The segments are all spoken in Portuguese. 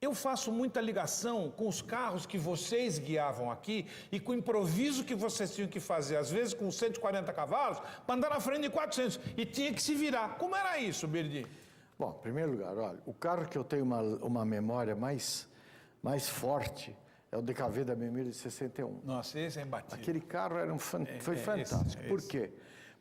Eu faço muita ligação com os carros que vocês guiavam aqui e com o improviso que vocês tinham que fazer, às vezes com 140 cavalos, para andar na frente de 400. E tinha que se virar. Como era isso, Birdi? Bom, em primeiro lugar, olha, o carro que eu tenho uma memória mais forte é o DKV da minha 1061. Nossa, esse é imbatível. Aquele carro era foi fantástico. Por esse. quê?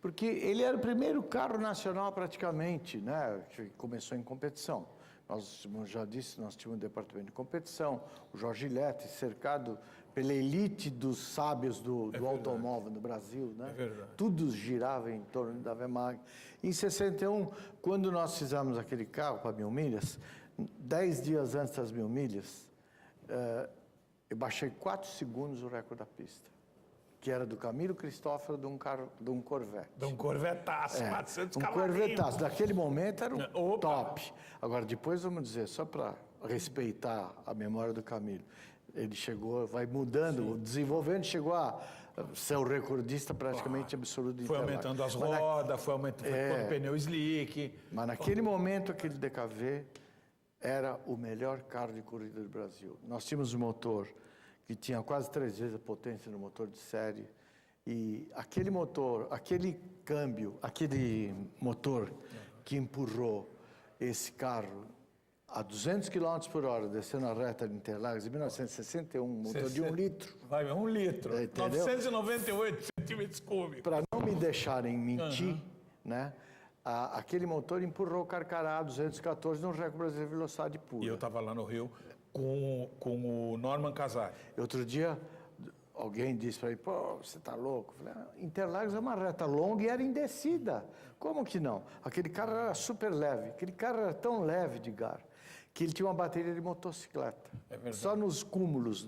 Porque ele era o primeiro carro nacional praticamente, né, que começou em competição. Nós, como já disse, nós tínhamos um departamento de competição, o Jorge Lete, cercado pela elite dos sábios do automóvel no Brasil, né? É verdade. Tudo girava em torno da Vemag. Em 61, quando nós fizemos aquele carro para 1000 milhas, 10 dias antes das 1000 milhas, eu baixei 4 segundos o recorde da pista, que era do Camilo Cristófaro de um Corvette. De um Corvetaço, 400 Um cavalinhos. Corvetaço. Naquele momento era o Opa. top. Agora, depois, vamos dizer, só para respeitar a memória do Camilo, ele chegou, vai mudando, desenvolvendo, chegou a ser o recordista praticamente absoluto de Foi Interlagos. aumentando as rodas, foi pondo pneu slick. Mas naquele momento, aquele DKV era o melhor carro de corrida do Brasil. Nós tínhamos um motor que tinha quase 3 vezes a potência do motor de série. E aquele motor, aquele câmbio, aquele motor que empurrou esse carro a 200 km por hora, descendo a reta de Interlagos, em 1961, motor de 1 litro. Vai, 1 litro. Entendeu? 998 centímetros cúbicos. Para não me deixarem mentir, né? Aquele motor empurrou o Carcará a 214 no recorde brasileiro de velocidade pura. E eu estava lá no Rio com o Norman Casari. Outro dia, alguém disse para mim, pô, você está louco? Eu falei, Interlagos é uma reta longa e era em descida. Como que não? Aquele carro era super leve. Aquele carro era tão leve, Edgar, que ele tinha uma bateria de motocicleta. É verdade. Só nos cúmulos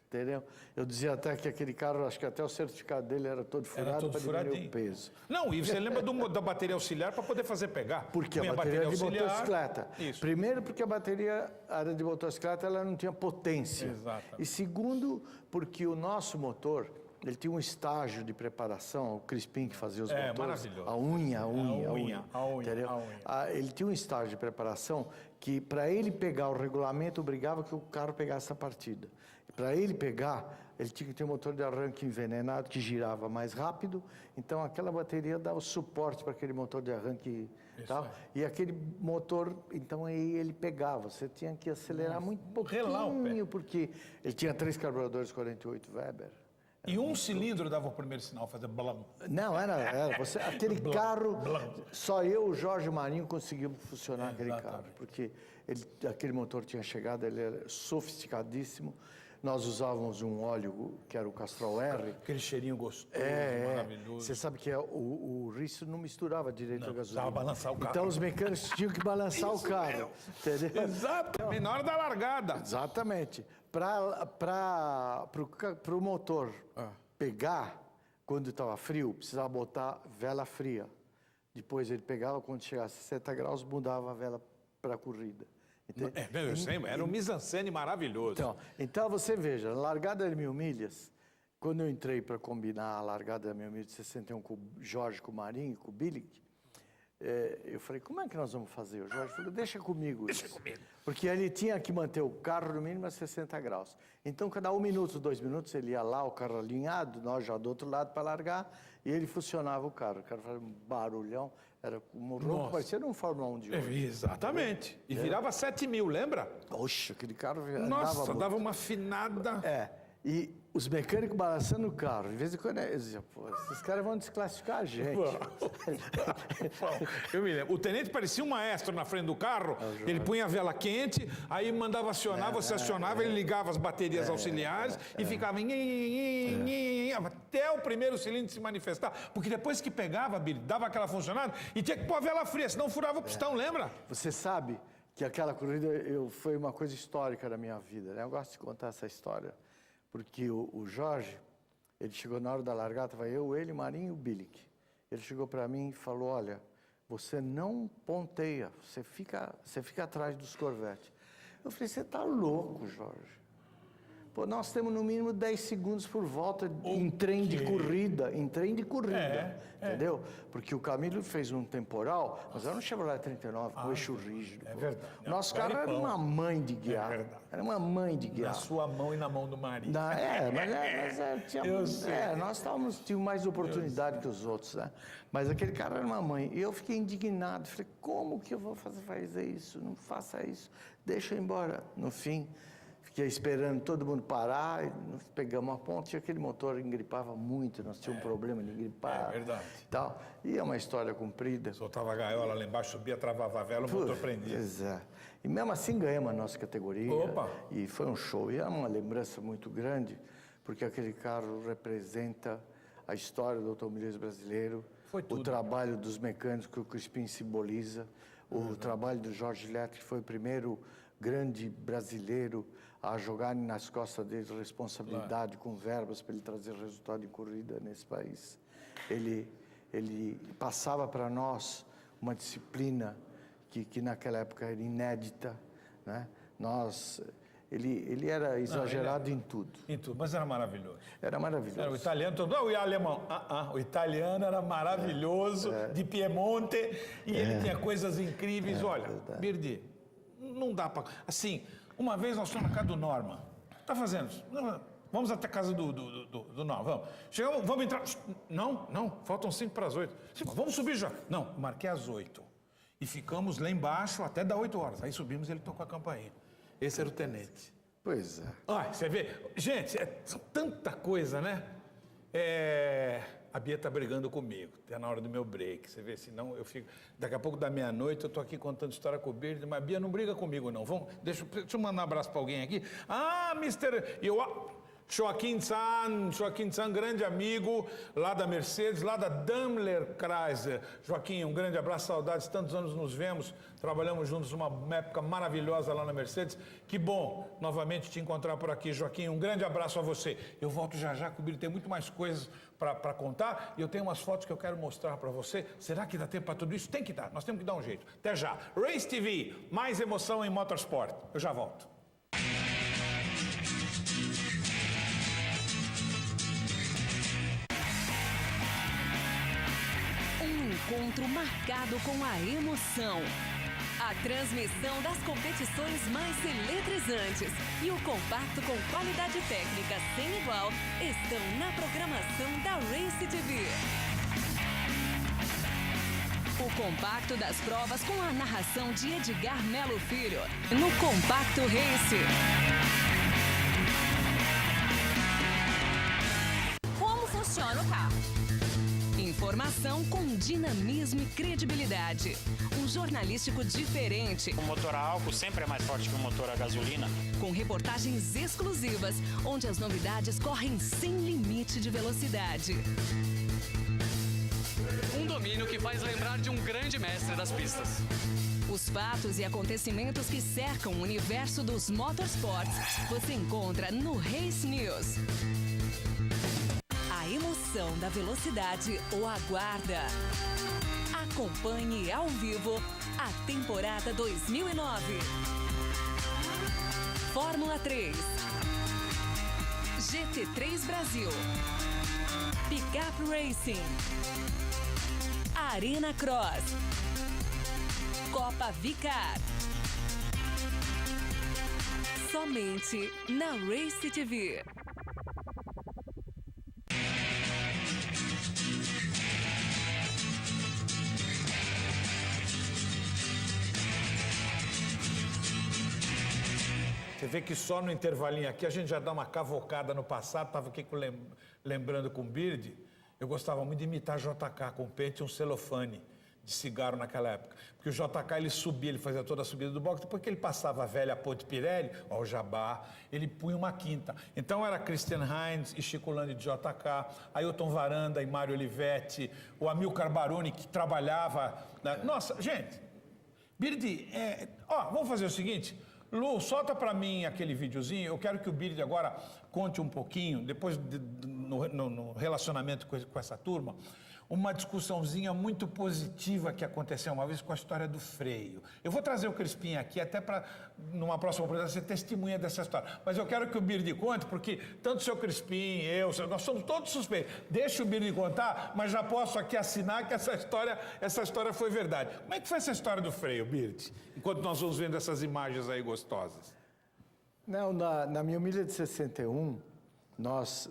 entendeu? Eu dizia até que aquele carro, acho que até o certificado dele era todo furado para diminuir o peso. Não, e você lembra da bateria auxiliar para poder fazer pegar? Porque Põe a bateria de auxiliar, motocicleta. Isso. Primeiro, porque a bateria era de motocicleta, ela não tinha potência. Exatamente. E segundo, porque o nosso motor, ele tinha um estágio de preparação, o Crispim que fazia os motores. Maravilhoso. A unha. Entendeu? Ele tinha um estágio de preparação que, para ele pegar o regulamento, obrigava que o carro pegasse a partida. Para ele pegar, ele tinha que ter um motor de arranque envenenado que girava mais rápido, então aquela bateria dava o suporte para aquele motor de arranque e tal. E aquele motor, então aí ele pegava, você tinha que acelerar muito pouquinho, porque ele tinha 3 carburadores 48 Weber. E um cilindro dava o primeiro sinal, fazia blum. Não, aquele carro, só eu, o Jorge Marinho conseguimos funcionar aquele carro, porque aquele motor tinha chegado, ele era sofisticadíssimo. Nós usávamos um óleo que era o Castrol R. Aquele cheirinho gostoso, maravilhoso. Você sabe que o Risso não misturava direito a gasolina. Precisava balançar o carro. Então os mecânicos tinham que balançar o carro. Entendeu? Exatamente, na hora da largada. Exatamente. Para o motor pegar, quando estava frio, precisava botar vela fria. Depois ele pegava, quando chegasse a 60 graus, mudava a vela para a corrida. Eu sei, era um mise-en-scène maravilhoso. Então você veja, na largada de 1000 milhas, quando eu entrei para combinar a largada da 1000 milhas de 61 com o Jorge, com o Marinho, com o Billig, eu falei, como é que nós vamos fazer? O Jorge falou, deixa comigo. Deixa comigo. Porque ele tinha que manter o carro no mínimo a 60 graus. Então, cada 1 minuto, 2 minutos, ele ia lá, o carro alinhado, nós já do outro lado para largar, e ele funcionava o carro. O carro fazia um barulhão, era um ronco, parecia um Fórmula 1 de hoje. Exatamente. E virava 7.000, lembra? Oxe, aquele carro andava Nossa, muito. dava uma afinada. E os mecânicos balançando o carro. De vez em quando eles diziam, pô, esses caras vão desclassificar a gente. Eu me lembro. O tenente parecia um maestro na frente do carro. Ele punha a vela quente, aí mandava acionar, você acionava, ele ligava as baterias auxiliares e ficava até o primeiro cilindro se manifestar. Porque depois que pegava, Billy, dava aquela funcionada e tinha que pôr a vela fria, senão furava o pistão, lembra? Você sabe que aquela corrida foi uma coisa histórica da minha vida, né? Eu gosto de contar essa história. Porque o Jorge, ele chegou na hora da largada, estava eu, ele, Marinho e o Billig. Ele chegou para mim e falou, olha, você não ponteia, você fica atrás dos Corvette. Eu falei, você está louco, Jorge? Pô, nós temos no mínimo 10 segundos por volta em trem de corrida, entendeu? Porque o Camilo fez um temporal, mas era um Chevrolet 39 com eixo rígido. É verdade. Nosso carro era uma mãe de guiar. É verdade. Era uma mãe de guiar. Na sua mão e na mão do marido. Nós tínhamos mais oportunidade que os outros, né? Mas aquele cara era uma mãe. E eu fiquei indignado. Falei, como que eu vou fazer isso? Não faça isso. Deixa eu ir embora. No fim, fiquei esperando todo mundo parar. E pegamos a ponte e aquele motor engripava muito. Nós tínhamos um problema de engripar. É verdade. Tal. E é uma história comprida. Soltava a gaiola lá embaixo, subia, travava a vela, o motor prendia. Exato. E mesmo assim ganhamos a nossa categoria. Opa! E foi um show. E é uma lembrança muito grande, porque aquele carro representa a história do automobilismo brasileiro, Foi tudo, o trabalho dos mecânicos que o Crispim simboliza, o trabalho do Jorge Lettre, que foi o primeiro grande brasileiro a jogar nas costas dele responsabilidade com verbas para ele trazer resultado de corrida nesse país. Ele passava para nós uma disciplina que naquela época era inédita, né? Ele era exagerado em tudo. Em tudo, mas era maravilhoso. Era maravilhoso. Era o italiano, não o alemão. O italiano era maravilhoso, de Piemonte, e ele tinha coisas incríveis. Olha, Birdi, não dá para... Assim, uma vez nós fomos na casa do Norma. Tá fazendo isso? Vamos até a casa do Norma, vamos. Chegamos, vamos entrar... Não, faltam 5 para as 8. Vamos subir já. Não, marquei às 8. E ficamos lá embaixo até dar 8 horas. Aí subimos e ele tocou a campainha. Esse era o tenente. Pois é. Olha, você vê. Gente, é tanta coisa, né? A Bia tá brigando comigo. Até na hora do meu break. Você vê, senão eu fico... Daqui a pouco da meia-noite eu tô aqui contando história com o Birdi, mas Bia não briga comigo, não. Deixa eu mandar um abraço para alguém aqui. Joaquim San, grande amigo lá da Mercedes, lá da Daimler Chrysler. Joaquim, um grande abraço, saudades, tantos anos nos vemos, trabalhamos juntos uma época maravilhosa lá na Mercedes. Que bom novamente te encontrar por aqui, Joaquim, um grande abraço a você. Eu volto já que o Billy tem muito mais coisas para contar e eu tenho umas fotos que eu quero mostrar para você. Será que dá tempo para tudo isso? Tem que dar, nós temos que dar um jeito. Até já. Race TV, mais emoção em motorsport. Eu já volto. Encontro marcado com a emoção. A transmissão das competições mais eletrizantes e o compacto com qualidade técnica sem igual estão na programação da Race TV. O compacto das provas com a narração de Edgar Melo Filho no Compacto Race. Como funciona o carro? Informação com dinamismo e credibilidade. Um jornalístico diferente. O motor a álcool sempre é mais forte que o motor a gasolina. Com reportagens exclusivas, onde as novidades correm sem limite de velocidade. Um domínio que faz lembrar de um grande mestre das pistas. Os fatos e acontecimentos que cercam o universo dos motorsports você encontra no Race News. A emoção da velocidade o aguarda. Acompanhe ao vivo a temporada 2009. Fórmula 3. GT3 Brasil. Pickup Racing. Arena Cross. Copa Vicar. Somente na Race TV. Você vê que só no intervalinho aqui a gente já dá uma cavocada no passado. Estava aqui lembrando com o Birdi. Eu gostava muito de imitar JK com pente e um celofane de cigarro naquela época. Porque o JK, ele subia, ele fazia toda a subida do box. Depois que ele passava a velha Ponte Pirelli, ó, o Jabá, ele punha uma quinta. Então era Christian Heinz e Chico Landi de JK, Ailton Varanda e Mário Olivetti, o Amilcar Baroni, que trabalhava... Nossa, gente, Birdi, vamos fazer o seguinte... Lu, solta para mim aquele videozinho. Eu quero que o Birdi agora conte um pouquinho, depois no relacionamento com essa turma, uma discussãozinha muito positiva que aconteceu uma vez com a história do freio. Eu vou trazer o Crispim aqui até para, numa próxima oportunidade, ser testemunha dessa história. Mas eu quero que o Birdi conte, porque tanto o seu Crispim, nós somos todos suspeitos. Deixa o Birdi contar, mas já posso aqui assinar que essa história foi verdade. Como é que foi essa história do freio, Birdi? Enquanto nós vamos vendo essas imagens aí gostosas. Não, na minha milha de 61, nós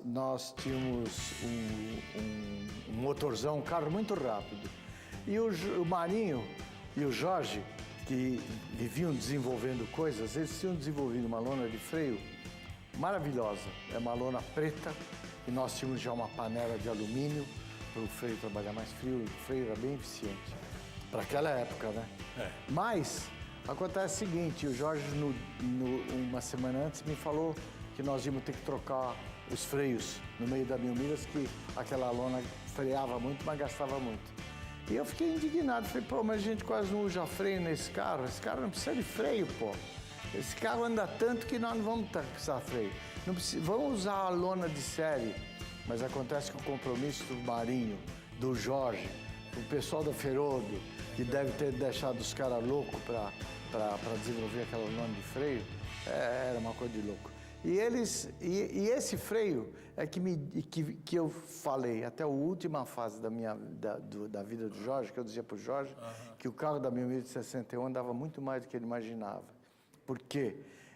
tínhamos um motorzão, um carro muito rápido. E o Marinho e o Jorge, que viviam desenvolvendo coisas, eles tinham desenvolvido uma lona de freio maravilhosa. É uma lona preta, e nós tínhamos já uma panela de alumínio para o freio trabalhar mais frio, e o freio era bem eficiente. Para aquela época, né? Mas acontece o seguinte, o Jorge, uma semana antes, me falou que nós íamos ter que trocar os freios no meio da 1000 milhas, que aquela lona freava muito, mas gastava muito. E eu fiquei indignado, falei, pô, mas a gente quase não usa freio nesse carro não precisa de freio, pô. Esse carro anda tanto que nós não vamos precisar de freio. Vamos usar a lona de série. Mas acontece que o compromisso do Marinho, do Jorge, o pessoal da Ferodo, que deve ter deixado os caras loucos para desenvolver aquela lona de freio, era uma coisa de louco. E esse freio é que eu falei até a última fase da vida do Jorge, que eu dizia para o Jorge que o carro da 1061 andava muito mais do que ele imaginava. Por quê?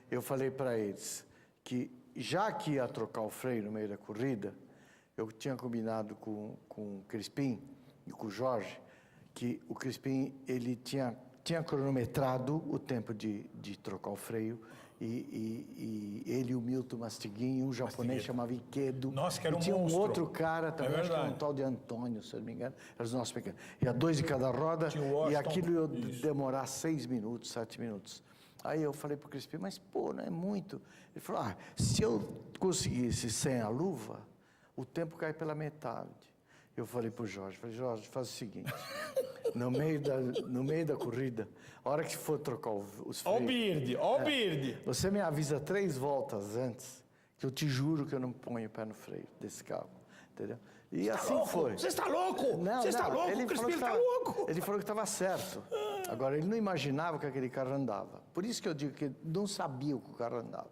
Eu falei para eles que, já que ia trocar o freio no meio da corrida, eu tinha combinado com o Crispim e com o Jorge que o Crispim ele tinha cronometrado o tempo de trocar o freio. E ele e o Milton Mastiguinho, um japonês chamava Ikedo. Nossa, que era um monstro. E tinha um outro cara também, acho que era um tal de Antônio, se eu não me engano. Eram os nossos pequenos. Ia 2 de cada roda, e aquilo ia demorar 6 minutos, 7 minutos. Aí eu falei pro Crispim, mas pô, não é muito. Ele falou, se eu conseguisse sem a luva, o tempo cai pela metade. Eu falei pro Jorge, Jorge, faz o seguinte, no meio da corrida, a hora que for trocar os freios... Ó o Birdi! Você me avisa 3 voltas antes, que eu te juro que eu não ponho o pé no freio desse carro, entendeu? E assim foi. Você está louco? Você está louco? O Crispim está louco! Ele falou que estava certo. Agora, ele não imaginava que aquele carro andava. Por isso que eu digo que ele não sabia o que o carro andava.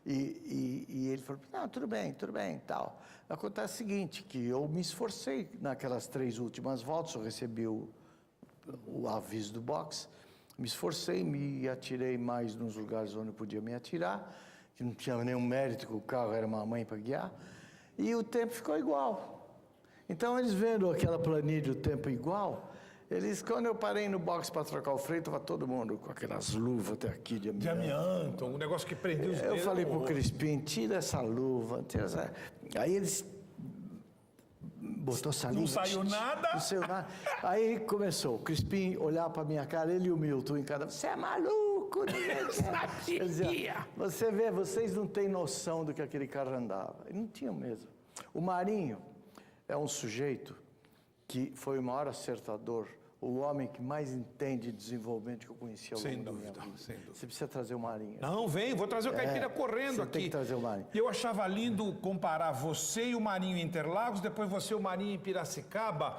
E ele falou, não, tudo bem, tal. Acontece o seguinte, que eu me esforcei naquelas 3 últimas voltas, eu recebi o aviso do box, me esforcei, me atirei mais nos lugares onde eu podia me atirar, que não tinha nenhum mérito, que o carro era uma mãe para guiar, e o tempo ficou igual. Então, eles vendo aquela planilha, o tempo igual, quando eu parei no box para trocar o freio, estava todo mundo com aquelas luvas até aqui de amianto. De amianto, um negócio que prendia os dedos. Eu falei pro Crispim, tira essa luva, tira essa... Aí eles botou saliva. Não saiu nada? Não saiu nada. Aí começou, o Crispim olhar para minha cara, ele e o Milton em cada... Você é maluco? Eu dizia, você vê, vocês não têm noção do que aquele carro andava. E não tinham mesmo. O Marinho é um sujeito que foi o maior acertador, o homem que mais entende de desenvolvimento que eu conheci ao longo da minha vida. Sem dúvida. Você precisa trazer o Marinho. Não, vou trazer o Caipira correndo você aqui. Tem que trazer o Marinho. Eu achava lindo comparar você e o Marinho em Interlagos, depois você e o Marinho em Piracicaba,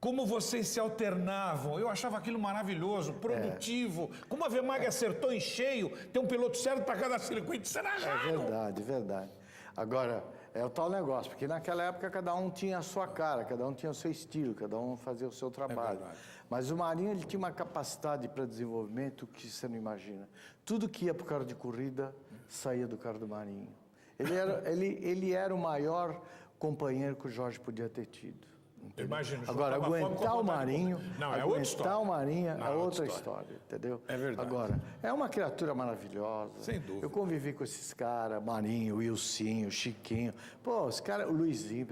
como vocês se alternavam. Eu achava aquilo maravilhoso, produtivo. Como a Vemag acertou em cheio, tem um piloto certo para cada circuito, isso era raro. É verdade. Agora, é o tal negócio, porque naquela época cada um tinha a sua cara, cada um tinha o seu estilo, cada um fazia o seu trabalho. Mas o Marinho, ele tinha uma capacidade para desenvolvimento que você não imagina. Tudo que ia para o carro de corrida saía do carro do Marinho. Ele era o maior companheiro que o Jorge podia ter tido. Imagino. Agora, aguentar o Marinho, não, é outra história. Aguentar o Marinho é outra história, entendeu? É verdade. Agora, é uma criatura maravilhosa. Sem dúvida. Eu convivi com esses caras, Marinho, Wilsinho, Chiquinho. Pô, os caras, o Luizinho,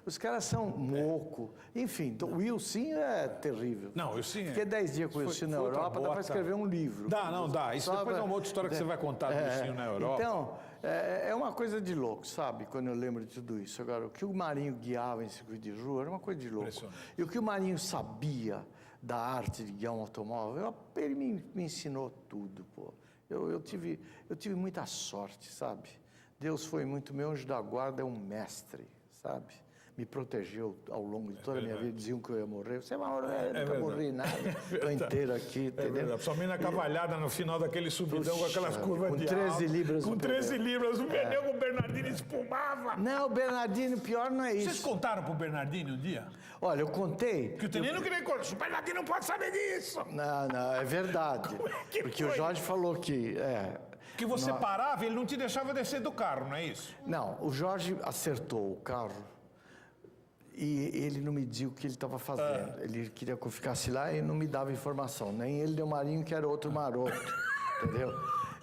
os caras são moco. Enfim, o Wilsinho é terrível. Não, o Wilsinho... Fiquei 10 dias com o Wilsinho na Europa, dá para escrever um livro. Dá. Isso depois é uma outra história que você vai contar do Wilsinho na Europa. Então, é uma coisa de louco, sabe? Quando eu lembro de tudo isso. Agora, o que o Marinho guiava em circuito de rua era uma coisa de louco. E o que o Marinho sabia da arte de guiar um automóvel, ele me ensinou tudo, pô. Eu tive muita sorte, sabe? Deus foi muito, meu anjo da guarda é um mestre, sabe? me protegeu ao longo de toda a minha vida. Diziam que eu ia morrer. Você vai morrer, eu nunca morri nada. Estou inteiro aqui, entendeu? Somente na cavalhada no final daquele subidão com aquelas curvas com de 13 alta, libras com no 13 pneu. libras o pneu com o Bernardino espumava. Não, o Bernardino, pior não é isso. Vocês contaram pro Bernardino um dia? Olha, eu contei. Que o Tenente não queria contar. O Bernardino não pode saber disso. Não, é verdade. que Porque foi? o Jorge falou que... Que você parava e ele não te deixava descer do carro, não é isso? Não, o Jorge acertou o carro e ele não me dizia o que ele estava fazendo. Ele queria que eu ficasse lá e não me dava informação. Nem ele, nem o Marinho, que era outro maroto, entendeu?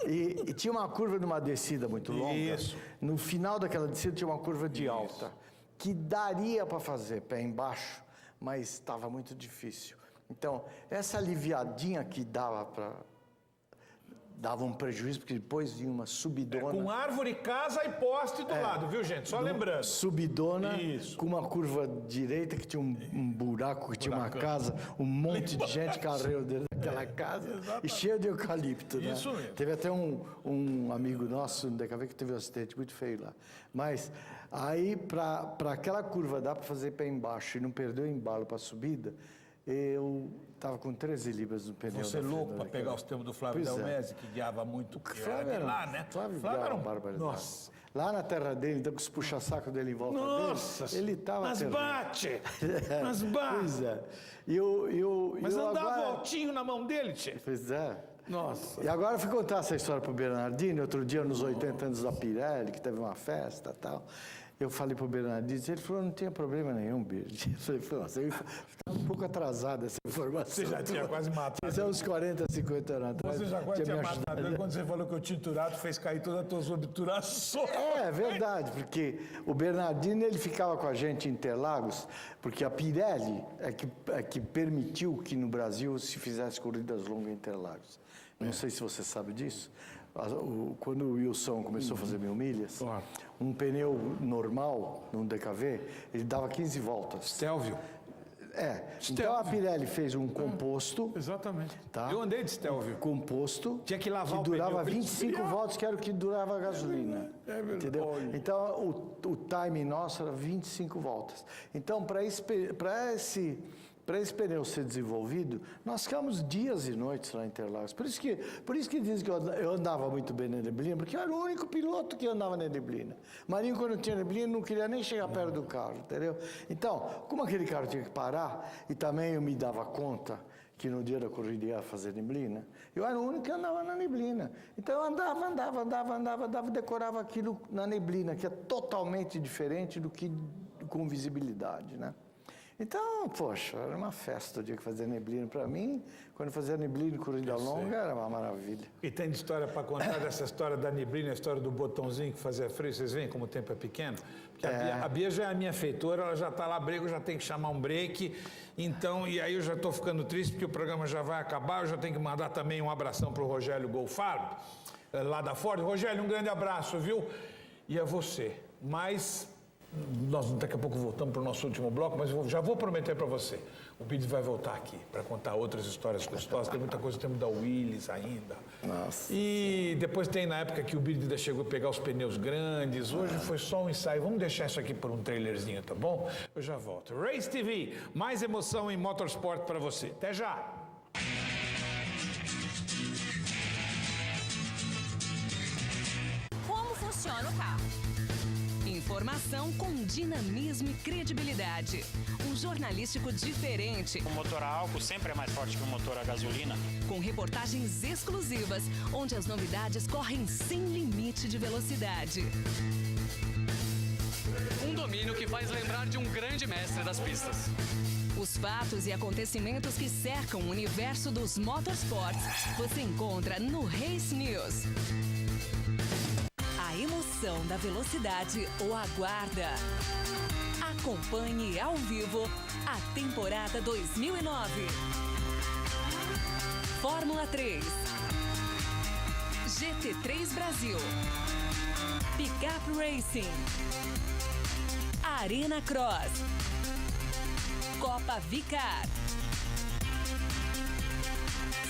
E tinha uma curva de uma descida muito longa. Isso. No final daquela descida tinha uma curva de alta, que daria para fazer pé embaixo, mas estava muito difícil. Então, essa aliviadinha que dava um prejuízo, porque depois vinha uma subidona. Com árvore, casa e poste do lado, viu, gente? Só lembrando. Subidona, Isso. com uma curva direita que tinha um buraco, que tinha uma casa, um monte de gente carreu dentro daquela casa e cheio de eucalipto, né? Isso mesmo. Teve até um amigo nosso no DKV que teve um acidente muito feio lá. Mas aí, para aquela curva dar para fazer pé embaixo e não perder o embalo para a subida, eu estava com 13 libras no pneu. Você é louco para pegar os termos do Flávio Delmese, que guiava muito. Flávio era de lá, né? Flávio era um barbaridade. Nossa. Lá na terra dele, então com os puxa-saco dele em volta Nossa. dele, ele estava... Mas bate! Mas bate! Pois é. Mas eu andava agora... altinho na mão dele, tchê. Pois é. Nossa. E agora eu fui contar essa história pro Bernardino, outro dia, nos 80 anos da Pirelli, que teve uma festa e tal. Eu falei pro Bernardino, ele falou, não tinha problema nenhum, Bird. Eu falei, nossa, eu estava um pouco atrasado essa informação. Você já tinha quase matado. Isso é uns 40, 50 anos atrás. Você já quase tinha me matado. ajudado. Quando você falou que eu tinha turado, fez cair todas as tuas obturações. É verdade, porque o Bernardino ele ficava com a gente em Interlagos, porque a Pirelli é que permitiu que no Brasil se fizesse corridas longas em Interlagos. Não sei se você sabe disso. Quando o Wilson começou a fazer 1000 milhas, um pneu normal, num DKV, ele dava 15 voltas. Stelvio. Então a Pirelli fez um composto. Exatamente. Tá? Eu andei de Stelvio. Composto. Tinha que lavar o durava pneu, 25 esfriar. voltas, que era o que durava a gasolina. É verdade. Entendeu? Olha. Então o time nosso era 25 voltas. Então, para esse pneu ser desenvolvido, nós ficamos dias e noites lá em Interlagos. Por isso que dizem que eu andava muito bem na neblina, porque eu era o único piloto que andava na neblina. Marinho, quando tinha neblina, não queria nem chegar perto do carro, entendeu? Então, como aquele carro tinha que parar, e também eu me dava conta que no dia da corrida ia fazer neblina, eu era o único que andava na neblina. Então eu andava, decorava aquilo na neblina, que é totalmente diferente do que com visibilidade, né? Então, poxa, era uma festa o dia que fazia neblina para mim. Quando fazia neblina em corrida longa, era uma maravilha. E tem de história para contar dessa história da neblina, a história do botãozinho que fazia frio. Vocês veem como o tempo é pequeno? Porque a Bia já é a minha feitora, ela já está lá, eu já tenho que chamar um break. Então, e aí eu já estou ficando triste porque o programa já vai acabar. Eu já tenho que mandar também um abração para o Rogério Golfarb, lá da Ford. Rogério, um grande abraço, viu? E a você. Mas... nós daqui a pouco voltamos para o nosso último bloco, mas eu já vou prometer para você. O Bid vai voltar aqui para contar outras histórias gostosas. Tem muita coisa, temos da Willys ainda. Nossa. E depois tem na época que o Bid ainda chegou a pegar os pneus grandes. Hoje foi só um ensaio. Vamos deixar isso aqui por um trailerzinho, tá bom? Eu já volto. Race TV, mais emoção em motorsport para você. Até já! Como funciona o carro? Informação com dinamismo e credibilidade. Um jornalístico diferente, O motor a álcool sempre é mais forte que o motor a gasolina. com reportagens exclusivas, onde as novidades correm sem limite de velocidade. Um domínio que faz lembrar de um grande mestre das pistas. Os fatos e acontecimentos que cercam o universo dos motorsports, você encontra no Race News. A emoção da velocidade o aguarda. Acompanhe ao vivo a temporada 2009. Fórmula 3. GT3 Brasil. Pickup Racing. Arena Cross. Copa Vicar.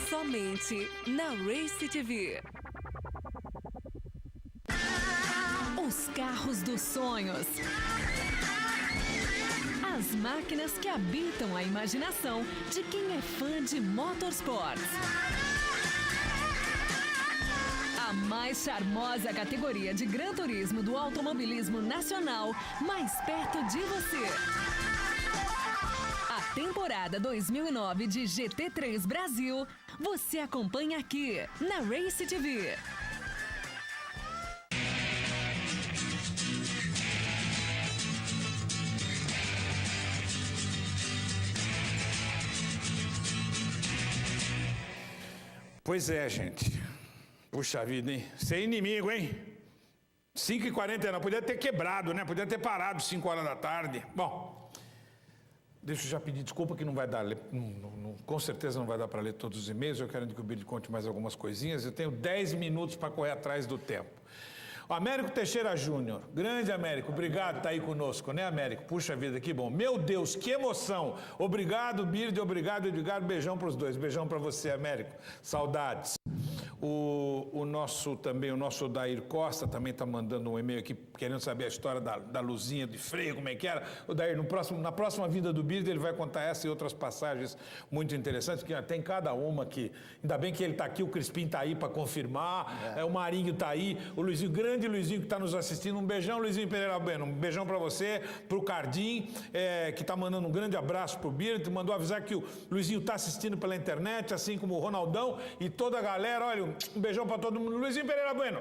Somente na Race TV. Os carros dos sonhos. As máquinas que habitam a imaginação de quem é fã de motorsports. A mais charmosa categoria de Gran Turismo do automobilismo nacional, mais perto de você. A temporada 2009 de GT3 Brasil, você acompanha aqui na Race TV. Pois é, gente. Puxa vida, hein? Sem inimigo, hein? 5h49, podia ter quebrado, né? Podia ter parado 5 horas da tarde. Bom, deixa eu já pedir desculpa que não vai dar, com certeza não vai dar para ler todos os e-mails. Eu quero que o Billy conte mais algumas coisinhas. Eu tenho 10 minutos para correr atrás do tempo. O Américo Teixeira Júnior, grande Américo, obrigado por estar aí conosco, né, Américo? Puxa vida, que bom. Meu Deus, que emoção. Obrigado, Bird, obrigado, Edgar. Beijão para os dois. Beijão para você, Américo. Saudades. O nosso Dair Costa também está mandando um e-mail aqui querendo saber a história da luzinha de freio, como é que era. O Dair, na próxima vida do Bird, ele vai contar essa e outras passagens muito interessantes, que tem cada uma que... Ainda bem que ele está aqui, o Crispim está aí para confirmar, o Marinho está aí, o Luizinho, grande Luizinho que está nos assistindo. Um beijão, Luizinho Pereira Bueno, um beijão para você, para o Cardim, que está mandando um grande abraço para o Bird, mandou avisar que o Luizinho está assistindo pela internet, assim como o Ronaldão e toda a galera. Olha, um beijão para todo mundo. Luizinho Pereira Bueno,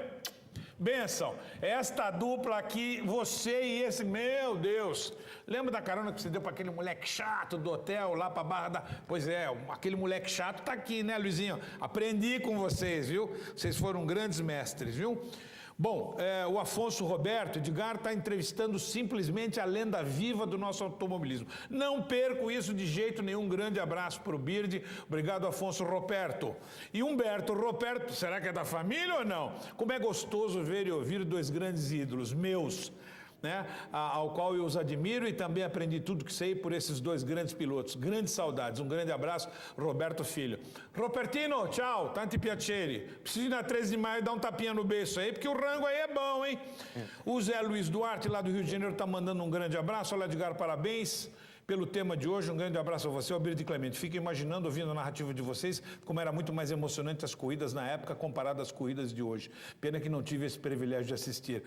benção. Esta dupla aqui, você e esse, meu Deus. Lembra da carona que você deu para aquele moleque chato do hotel lá para Barra da... Pois é, aquele moleque chato tá aqui, né, Luizinho? Aprendi com vocês, viu? Vocês foram grandes mestres, viu? Bom, o Afonso Roberto Edgar está entrevistando simplesmente a lenda viva do nosso automobilismo. Não perco isso de jeito nenhum. Grande abraço para o Bird. Obrigado, Afonso Roberto. E Humberto Roberto, será que é da família ou não? Como é gostoso ver e ouvir dois grandes ídolos meus, né, ao qual eu os admiro e também aprendi tudo que sei por esses dois grandes pilotos. Grandes saudades. Um grande abraço, Roberto Filho. Robertino, tchau, tanti piacere. Preciso ir na 13 de maio dar um tapinha no beiço aí, porque o rango aí é bom, hein? O Zé Luiz Duarte, lá do Rio de Janeiro, tá mandando um grande abraço. Olha, Edgar, parabéns pelo tema de hoje. Um grande abraço a você, Alberto Clemente. Fico imaginando, ouvindo a narrativa de vocês, como era muito mais emocionante as corridas na época comparado às corridas de hoje. Pena que não tive esse privilégio de assistir.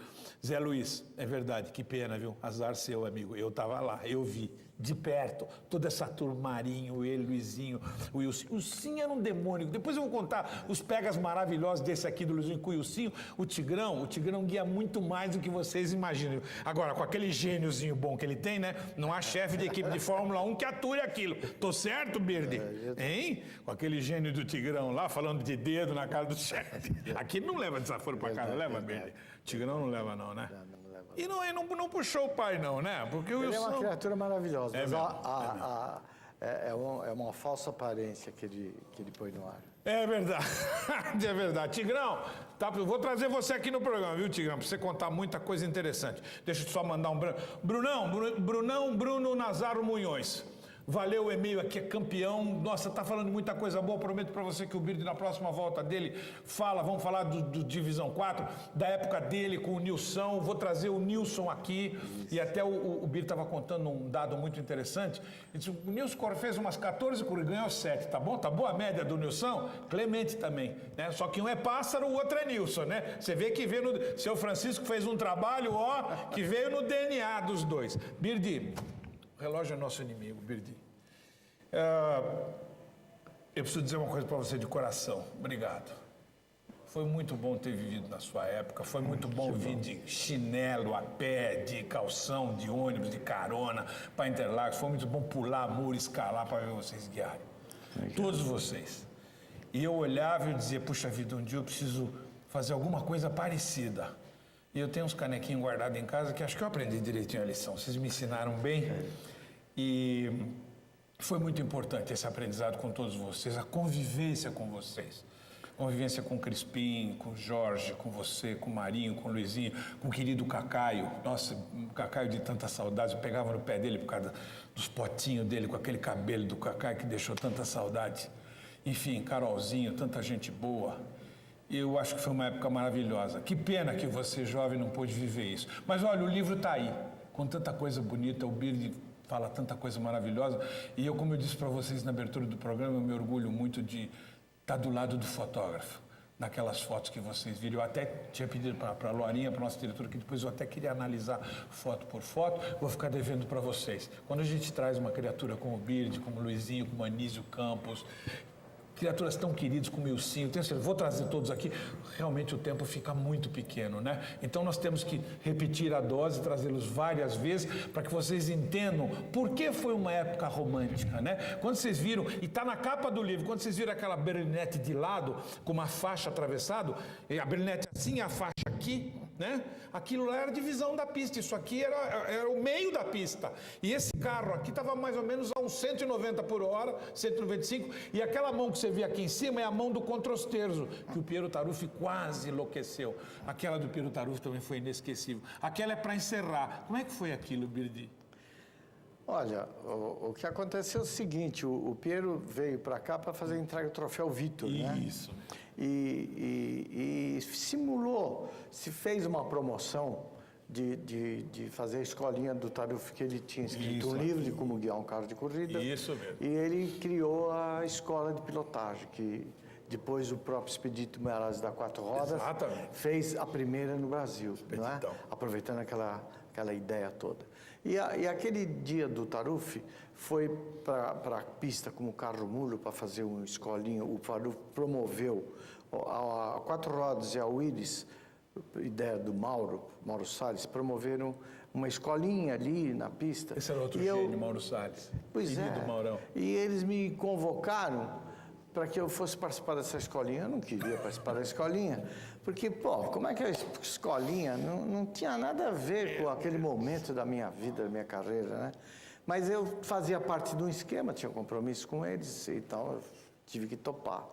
Zé Luiz, é verdade, que pena, viu? Azar seu, amigo. Eu estava lá, eu vi, de perto, toda essa turmarinho, ele, Luizinho, o Wilson. O Wilson era um demônio. Depois eu vou contar os pegas maravilhosos desse aqui do Luizinho com o Wilson. O Tigrão guia muito mais do que vocês imaginam. Agora, com aquele gêniozinho bom que ele tem, né? Não há chefe de equipe de Fórmula 1 que ature aquilo. Tô certo, Birdi? Hein? Com aquele gênio do Tigrão lá, falando de dedo na cara do chefe. Aqui não leva desaforo pra casa, leva, Birdi? Tigrão não leva não, né? E não puxou o pai não, né? Porque o Ele Wilson... é uma criatura maravilhosa, mas mesmo, é uma falsa aparência que ele põe no ar. É verdade, é verdade. Tigrão, vou trazer você aqui no programa, viu, Tigrão? Pra você contar muita coisa interessante. Deixa eu só mandar um... Bruno Nazaro Munhões. Valeu o e-mail aqui, é campeão. Nossa, tá falando muita coisa boa. Prometo para você que o Bird, na próxima volta dele, vamos falar do Divisão 4, da época dele com o Nilson. Vou trazer o Nilson aqui. E até o Bird estava contando um dado muito interessante. Ele disse, o Nilson fez umas 14 corridas, ganhou 7, tá bom? Tá boa a média do Nilson? Clemente também, né? Só que um é pássaro, o outro é Nilson, né? Você vê que veio no... Seu Francisco fez um trabalho, que veio no DNA dos dois. Bird, o relógio é nosso inimigo, Birdi. Eu preciso dizer uma coisa para você de coração. Obrigado. Foi muito bom ter vivido na sua época. Foi muito bom vir de chinelo, a pé, de calção, de ônibus, de carona, para Interlagos. Foi muito bom pular muro, escalar para ver vocês guiarem. Todos vocês. E eu olhava e eu dizia, puxa vida, um dia eu preciso fazer alguma coisa parecida. E eu tenho uns canequinhos guardados em casa que acho que eu aprendi direitinho a lição. Vocês me ensinaram bem. E foi muito importante esse aprendizado com todos vocês, a convivência com vocês. Convivência com o Crispim, com o Jorge, com você, com o Marinho, com o Luizinho, com o querido Cacaio. Nossa, o Cacaio de tanta saudade. Eu pegava no pé dele por causa dos potinhos dele, com aquele cabelo do Cacaio que deixou tanta saudade. Enfim, Carolzinho, tanta gente boa. Eu acho que foi uma época maravilhosa. Que pena que você, jovem, não pôde viver isso. Mas olha, o livro está aí, com tanta coisa bonita. O Bird fala tanta coisa maravilhosa. E eu, como eu disse para vocês na abertura do programa, eu me orgulho muito de estar do lado do fotógrafo, naquelas fotos que vocês viram. Eu até tinha pedido para a Lorinha, para a nossa diretora, que depois eu até queria analisar foto por foto, vou ficar devendo para vocês. Quando a gente traz uma criatura como o Bird, como o Luizinho, como o Anísio Campos, criaturas tão queridas como o Ilcinho, vou trazer todos aqui, realmente o tempo fica muito pequeno, né? Então nós temos que repetir a dose, trazê-los várias vezes, para que vocês entendam por que foi uma época romântica, né? Quando vocês viram, e está na capa do livro, quando vocês viram aquela berlinete de lado, com uma faixa atravessada, a berlinete assim, a faixa aqui, né? Aquilo lá era a divisão da pista, isso aqui era o meio da pista. E esse carro aqui estava mais ou menos a uns 190 por hora, 195, e aquela mão que você vê aqui em cima é a mão do Controsterzo, que o Piero Taruffi quase enlouqueceu. Aquela do Piero Taruffi também foi inesquecível. Aquela é para encerrar. Como é que foi aquilo, Birdi? Olha, o que aconteceu é o seguinte, o Piero veio para cá para fazer a entrega do troféu Vitor, né? Isso. E simulou, se fez uma promoção de fazer a escolinha do Taruffi, que ele tinha escrito um livro de como guiar um carro de corrida. Isso mesmo. E ele criou a escola de pilotagem, que depois o próprio Expedito Meirelles da Quatro Rodas fez a primeira no Brasil, não é? Aproveitando aquela ideia toda. E aquele dia do Taruffi foi para a pista como carro mulo para fazer uma escolinha. O Taruffi promoveu a Quatro Rodas e a Willis, ideia do Mauro Salles, promoveram uma escolinha ali na pista. Esse era outro gênio, Mauro Salles. Pois querido é. Maurão. E eles me convocaram para que eu fosse participar dessa escolinha. Eu não queria participar da escolinha, porque, como é que a escolinha não tinha nada a ver com aquele momento da minha vida, da minha carreira, né? Mas eu fazia parte de um esquema, tinha compromisso com eles, então eu tive que topar.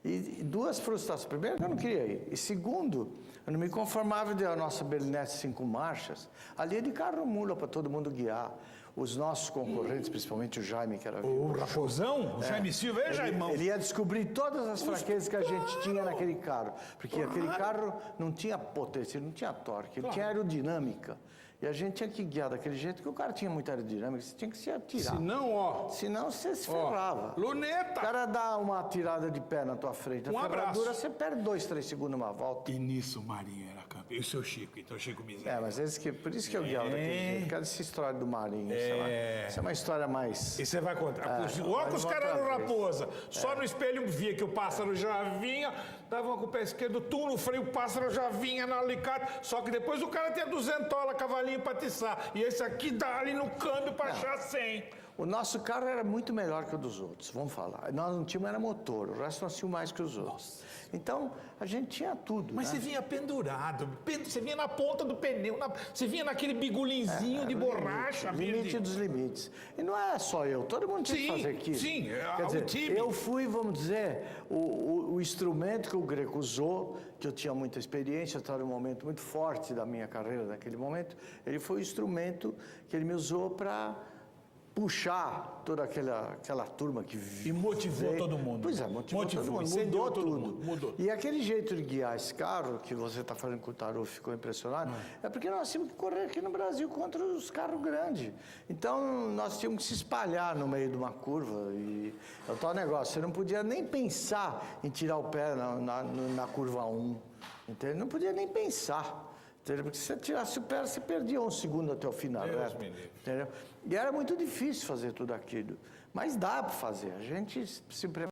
E duas frustrações. Primeiro, que eu não queria ir. E segundo, eu não me conformava de a nossa Berlinette 5 marchas. Ali é de carro mula para todo mundo guiar. Os nossos concorrentes, principalmente o Jaime, que era o Raposão, o Jaime Silva, Jaimão. Ele ia descobrir todas as fraquezas que a gente tinha naquele carro. Porque aquele carro não tinha potência, ele não tinha torque, ele tinha aerodinâmica. E a gente tinha que guiar daquele jeito, que o cara tinha muita aerodinâmica, você tinha que se atirar. Senão você se ferrava. Luneta! O cara dá uma tirada de pé na tua frente, a ferradura, você perde 2, 3 segundos numa volta. E nisso o Marinho era campeão. E o seu Chico, então Chico Miséria. Mas por isso que eu guiava daquele jeito. Por essa história do Marinho, essa é uma história mais... E você vai contar. Os caras eram raposa. Só no espelho via que o pássaro já vinha, dava com o pé esquerdo, tu no freio, o pássaro já vinha no alicate. Só que depois o cara tinha 200 cavalinho para atiçar. E esse aqui dá ali no câmbio para achar 100. O nosso carro era muito melhor que o dos outros, vamos falar. Nós não tínhamos era motor, o resto nós tínhamos mais que os outros. Então, a gente tinha tudo. Mas né? você vinha pendurado, você vinha na ponta do pneu, você vinha naquele bigulinzinho de borracha. Limite dos limites. E não é só eu, todo mundo tinha que fazer aquilo. Sim, quer dizer, o time. Eu fui, vamos dizer, o instrumento que o Greco usou, que eu tinha muita experiência, estava num momento muito forte da minha carreira naquele momento, ele foi o instrumento que ele me usou para puxar toda aquela turma que E motivou todo mundo. Pois é, motivou todo mundo, mudou tudo. Mudou. E aquele jeito de guiar esse carro, que você está falando com o Taruffi, ficou impressionado, é porque nós tínhamos que correr aqui no Brasil contra os carros grandes. Então, nós tínhamos que se espalhar no meio de uma curva. E é o tal negócio, você não podia nem pensar em tirar o pé na curva 1. Entendeu? Não podia nem pensar. Entendeu? Porque se você tirasse o pé, você perdia 1 segundo até o final. Entendeu? E era muito difícil fazer tudo aquilo. Mas dá para fazer. A gente se prepara.